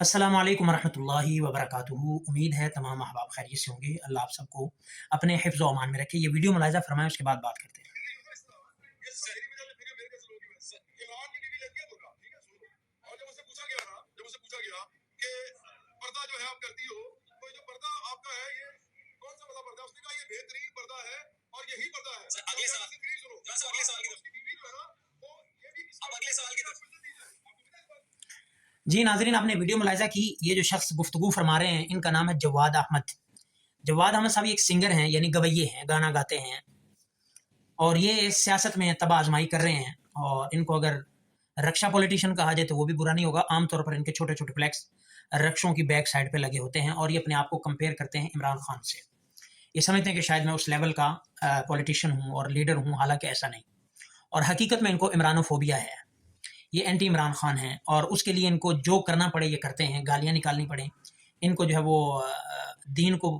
अस्सलाम वालेकुम रहमतुल्लाहि व बरकातुहू। उम्मीद है तमाम अहबाब खैरियत से होंगे। अल्लाह आप सबको अपने हिफ्ज़ व अमान में रखे। ये वीडियो मुलाहिज़ा फरमाएं, उसके बाद बात करते हैं। जी नाज़रीन, आपने वीडियो मुलाहिज़ा की। ये जो शख्स गुफ्तगू फरमा रहे हैं, इनका नाम है जवाद अहमद। जवाद अहमद साहब एक सिंगर हैं, यानी गवैये हैं, गाना गाते हैं और ये सियासत में तबाह आजमाई कर रहे हैं। और इनको अगर रक्षा पॉलिटिशियन कहा जाए तो वो भी बुरा नहीं होगा। आमतौर पर इनके छोटे छोटे फ्लैक्स रक्षों की बैक साइड पे लगे होते हैं और ये अपने आप को कंपेयर करते हैं इमरान खान से। ये समझते हैं कि शायद मैं उस लेवल का पॉलिटिशियन हूँ और लीडर हूँ, हालांकि ऐसा नहीं। और हकीकत में इनको इमरानोफोबिया है। ये एंटी इमरान खान हैं और उसके लिए इनको जो करना पड़े ये करते हैं। गालियाँ निकालनी पड़े, इनको जो है वो दीन को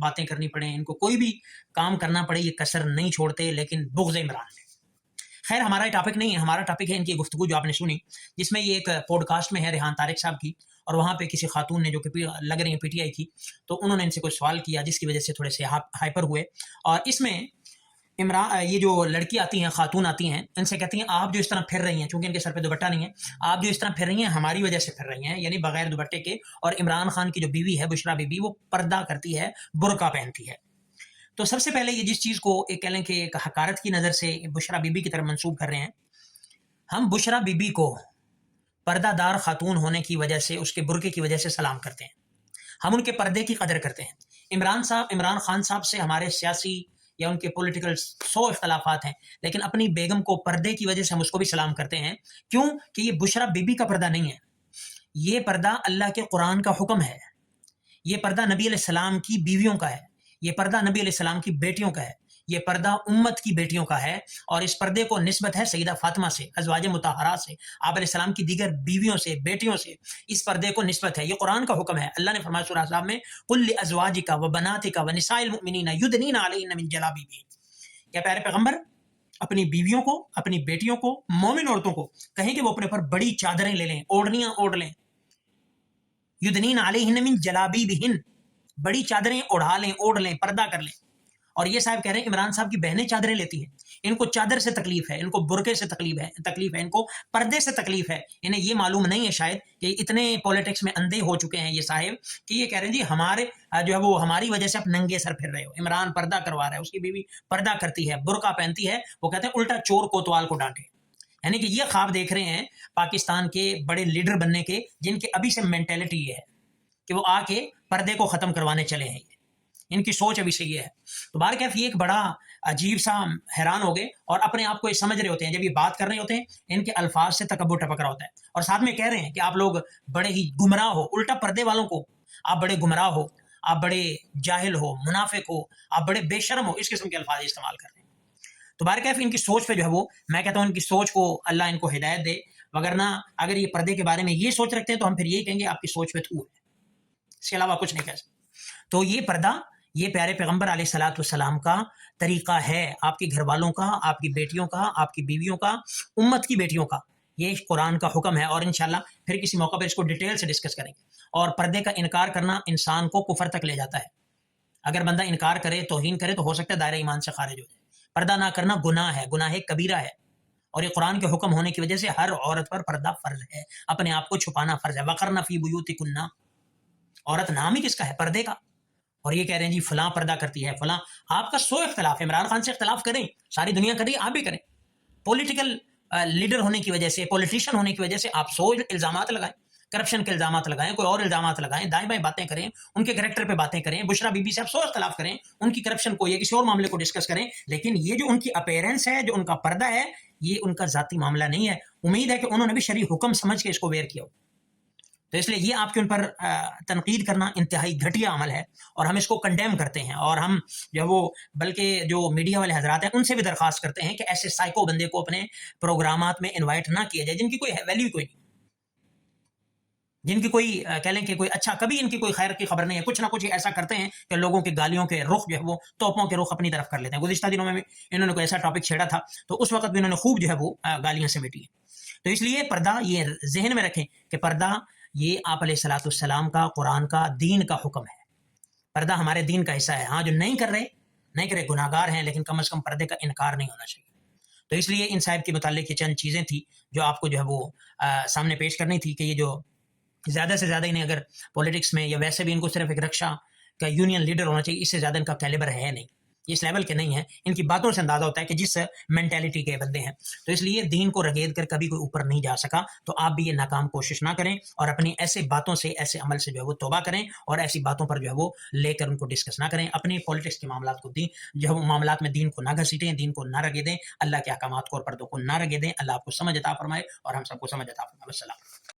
बातें करनी पड़े, इनको कोई भी काम करना पड़े, ये कसर नहीं छोड़ते। लेकिन बुग़्ज़ इमरान है। खैर, हमारा ये टॉपिक नहीं है। हमारा टॉपिक है इनकी गुफ्तगू जो आपने सुनी, जिसमें ये एक पॉडकास्ट में है रेहान तारिक साहब की, और वहाँ पे किसी खातून ने, जो कि लग रही है पीटीआई की, तो उन्होंने इनसे कोई सवाल किया जिसकी वजह से थोड़े से हाइपर हुए। और इसमें ये जो लड़की आती हैं, खातून आती हैं, इनसे कहती हैं आप जो इस तरह फिर रही हैं, चूंकि इनके सर पे दुपट्टा नहीं है, आप जो इस तरह फिर रही हैं हमारी वजह से फिर रही हैं, यानी बगैर दुपट्टे के। और इमरान खान की जो बीवी है बुशरा बीबी, वो पर्दा करती है, बुर्का पहनती है। तो सबसे पहले ये जिस चीज़ को एक कह लें कि एक हकारत की नज़र से बुशरा बीबी की तरफ मंसूब कर रहे हैं, हम बुशरा बीबी को पर्दादार खातून होने की वजह से, उसके बुरके की वजह से सलाम करते हैं। हम उनके पर्दे की कदर करते हैं। इमरान खान साहब से हमारे सियासी या उनके पॉलिटिकल 100 इख्तलाफात हैं, लेकिन अपनी बेगम को पर्दे की वजह से हम उसको भी सलाम करते हैं। क्यों? कि ये बुशरा बीबी का पर्दा नहीं है, ये पर्दा अल्लाह के कुरान का हुक्म है। ये पर्दा नबी अलैहिस्सलाम की बीवियों का है, ये पर्दा नबी अलैहिस्सलाम की बेटियों का है, ये पर्दा उम्मत की बेटियों का है। और इस पर्दे को निस्बत है सईदा फातिमा से, अज़वाज मुतहरा से, आप अलैहिस्सलाम की दीगर बीवियों से, बेटियों से इस पर्दे को निस्बत है। ये कुरान का हुक्म है। अल्लाह ने फरमाया सूरह अहज़ाब में, कुल लिअज़वाजिका व बनातिका व निसाइल मुमिनीना युदनीना अलैहिन्ना मिन जलाबिबिहिन। क्या प्यारे पैगंबर अपनी बीवियों को, अपनी बेटियों को, मोमिन औरतों को कहें कि वो अपने ऊपर बड़ी चादरें ले लें, ओढ़नियां ओढ़ लें। युदनीना अलैहिन्ना मिन जलाबिबिहिन, बड़ी चादरें ओढ़ा लें, ओढ़ लें, पर्दा कर लें। और ये साहब कह रहे हैं इमरान साहब की बहनें चादरें लेती हैं, इनको चादर से तकलीफ है, इनको बुरके से तकलीफ है, इनको पर्दे से तकलीफ है। इन्हें ये मालूम नहीं है शायद कि इतने पॉलिटिक्स में अंधे हो चुके हैं ये साहब, कि ये कह रहे हैं जी हमारे जो है वो हमारी वजह से आप नंगे सर फिर रहे हो। इमरान पर्दा करवा रहा है, उसकी बीवी पर्दा करती है, बुरका पहनती है। वो कहते हैं उल्टा चोर कोतवाल को डांटे। यानी कि ये ख्वाब देख रहे हैं पाकिस्तान के बड़े लीडर बनने के, जिनके अभी से मेंटेलिटी ये है कि वो आके पर्दे को ख़त्म करवाने चले हैं। इनकी सोच अभी से ये है। तो बार कैफ ये एक बड़ा अजीब सा, हैरान हो गए और अपने आप को ये समझ रहे होते हैं। जब ये बात कर रहे होते हैं, इनके अल्फाज से तकब्बुर टपक रहा होता है और साथ में कह रहे हैं कि आप लोग बड़े ही गुमराह हो। उल्टा पर्दे वालों को आप बड़े गुमराह हो, आप बड़े जाहिल हो, मुनाफिक हो, आप बड़े बेशर्म हो, इस किस्म के अल्फाज इस्तेमाल कर रहे हैं। तो बार कैफ इनकी सोच पे जो है वो, मैं कहता हूँ इनकी सोच को अल्लाह इनको हिदायत दे। वगरना अगर ये पर्दे के बारे में ये सोच रखते हैं तो हम फिर यही कहेंगे आपकी सोच पे थू है, इसके अलावा कुछ नहीं कह सकते। तो ये पर्दा, ये प्यारे पैगंबर अलैहिस्सलाम का तरीका है, आपके घर वालों का, आपकी बेटियों का, आपकी बीवियों का, उम्मत की बेटियों का। ये कुरान का हुक्म है और इंशाल्लाह फिर किसी मौका पर इसको डिटेल से डिस्कस करेंगे। और पर्दे का इनकार करना इंसान को कुफर तक ले जाता है। अगर बंदा इनकार करे, तौहीन करे, तो हो सकता है दायरा ईमान से खारिज हो जाए। पर्दा ना करना गुनाह है, गुनाह कबीरा है। और ये कुरान के हुक्म होने की वजह से हर औरत पर पर्दा फर्ज है, अपने आप को छुपाना फर्ज है। वक़रना फी बुयूतिकुन्ना, औरत नाम ही किसका है? पर्दे का। और ये कह रहे हैं जी फलां पर्दा करती है, फलां। आपका 100 इख्तलाफ है, इमरान खान से इख्तलाफ करें, सारी दुनिया करे, आप भी करें। पॉलिटिकल लीडर होने की वजह से, पॉलिटिशियन होने की वजह से आप 100 इल्ज़ामात लगाएं, करप्शन के इल्ज़ामात लगाएं, कोई और इल्ज़ामात लगाएं, दाएं बाएं बातें करें, उनके कैरेक्टर पे बातें करें। बुशरा बीबी से आप 100 इख्तलाफ करें, उनकी करप्शन को या किसी और मामले को डिस्कस करें, लेकिन ये जो उनकी अपीयरेंस है, जो उनका पर्दा है, ये उनका ज़ाती मामला नहीं है। उम्मीद है कि उन्होंने भी शरई हुक्म समझ के इसको वेयर किया हो। तो इसलिए ये आपके उन पर तनकीद करना इंतहाई घटिया अमल है और हम इसको कंडेम करते हैं। और हम जो वो, बल्कि जो मीडिया वाले हजरात हैं उनसे भी दरख्वास्त करते हैं कि ऐसे साइको बंदे को अपने प्रोग्रामात में इनवाइट ना किया जाए, जिनकी कोई वैल्यू कोई नहीं, जिनकी कोई कह लें कि कोई अच्छा, कभी इनकी कोई खैर की खबर नहीं है। कुछ ना कुछ ऐसा करते हैं कि लोगों के गालियों के रुख जो है वो तोपों के रुख अपनी तरफ कर लेते हैं। गुज़िश्ता दिनों में भी इन्होंने कोई ऐसा टॉपिक छेड़ा था तो उस वक्त भी इन्होंने खूब जो है वो गालियाँ समेटी हैं। तो इसलिए पर्दा, ये जहन में रखें कि पर्दा یہ آپ علیہ الصلوۃ والسلام کا، قرآن کا، دین کا حکم ہے. پردہ ہمارے دین کا حصہ ہے. ہاں جو نہیں کر رہے گناہگار ہیں، لیکن کم از کم پردے کا انکار نہیں ہونا چاہیے. تو اس لیے ان صاحب کے متعلق یہ چند چیزیں تھی جو آپ کو جو ہے وہ سامنے پیش کرنی تھی کہ یہ جو زیادہ سے زیادہ انہیں اگر پولیٹکس میں یا ویسے بھی ان کو صرف ایک رکشا کا یونین لیڈر ہونا چاہیے، اس سے زیادہ ان کا کیلیبر ہے نہیں، اس لیول کے نہیں ہیں. ان کی باتوں سے اندازہ ہوتا ہے کہ جس مینٹیلٹی کے بندے ہیں. تو اس لیے دین کو رگید کر کبھی کوئی اوپر نہیں جا سکا. تو آپ بھی یہ ناکام کوشش نہ کریں اور اپنی ایسے باتوں سے، ایسے عمل سے جو ہے وہ توبہ کریں اور ایسی باتوں پر جو ہے وہ لے کر ان کو ڈسکس نہ کریں. اپنی پولیٹکس کے معاملات کو جو ہے وہ معاملات میں دین کو نہ گھسیٹیں، دین کو نہ رگیدیں، اللہ کے احکامات کو اور پردوں کو نہ رگیدیں. اللہ آپ کو سمجھ عطا فرمائے اور ہم سب کو سمجھ عطا فرمائے. السلام.